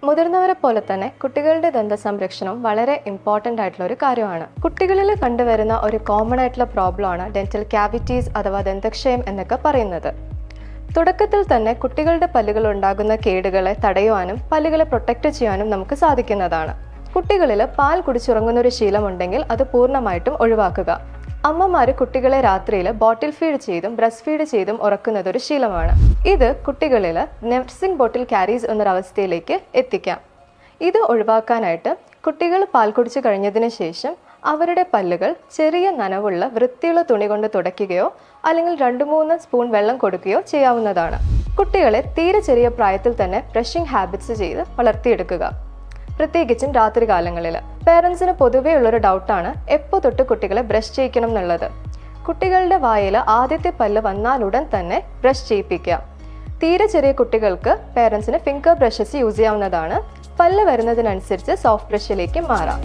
മുതിർന്നവരെ പോലെ തന്നെ കുട്ടികളുടെ ദന്ത സംരക്ഷണം വളരെ ഇമ്പോർട്ടൻ്റ് ആയിട്ടുള്ള ഒരു കാര്യമാണ്. കുട്ടികളിൽ കണ്ടുവരുന്ന ഒരു കോമൺ ആയിട്ടുള്ള പ്രോബ്ലമാണ് ഡെന്റൽ ക്യാവിറ്റീസ് അഥവാ ദന്തക്ഷയം എന്നൊക്കെ പറയുന്നത്. തുടക്കത്തിൽ തന്നെ കുട്ടികളുടെ പല്ലുകൾ ഉണ്ടാകുന്ന കേടുകളെ തടയുവാനും പല്ലുകളെ പ്രൊട്ടക്റ്റ് ചെയ്യാനും നമുക്ക് സാധിക്കുന്നതാണ്. കുട്ടികളിൽ പാൽ കുടിച്ചുറങ്ങുന്ന ഒരു ശീലമുണ്ടെങ്കിൽ അത് പൂർണ്ണമായിട്ടും ഒഴിവാക്കുക. അമ്മമാർ കുട്ടികളെ രാത്രിയിൽ ബോട്ടിൽ ഫീഡ് ചെയ്തും ബ്രസ്റ്റ് ഫീഡ് ചെയ്തും ഉറക്കുന്നത് ഒരു ശീലമാണ്. ഇത് കുട്ടികളിൽ നഴ്സിംഗ് ബോട്ടിൽ ക്യാരീസ് എന്നൊരവസ്ഥയിലേക്ക് എത്തിക്കാം. ഇത് ഒഴിവാക്കാനായിട്ട് കുട്ടികൾ പാൽ കുടിച്ചു കഴിഞ്ഞതിന് ശേഷം അവരുടെ പല്ലുകൾ ചെറിയ നനവുള്ള വൃത്തിയുള്ള തുണി കൊണ്ട് തുടയ്ക്കുകയോ അല്ലെങ്കിൽ 2-3 സ്പൂൺ വെള്ളം കൊടുക്കുകയോ ചെയ്യാവുന്നതാണ്. കുട്ടികളെ തീരെ ചെറിയ പ്രായത്തിൽ തന്നെ ബ്രഷിംഗ് ഹാബിറ്റ്സ് ചെയ്ത് വളർത്തിയെടുക്കുക. പ്രത്യേകിച്ചും രാത്രി കാലങ്ങളിൽ പേരൻസിന് പൊതുവേ ഉള്ളൊരു ഡൗട്ടാണ് എപ്പോൾ തൊട്ട് കുട്ടികളെ ബ്രഷ് ചെയ്യിക്കണം എന്നുള്ളത്. കുട്ടികളുടെ വായിൽ ആദ്യത്തെ പല്ല് വന്നാലുടൻ തന്നെ ബ്രഷ് ചെയ്യിപ്പിക്കുക. തീരെ ചെറിയ കുട്ടികൾക്ക് പേരൻസിന് ഫിംഗർ ബ്രഷസ് യൂസ് ചെയ്യാവുന്നതാണ്. പല്ല് വരുന്നതിനനുസരിച്ച് സോഫ്റ്റ് ബ്രഷിലേക്ക് മാറാം.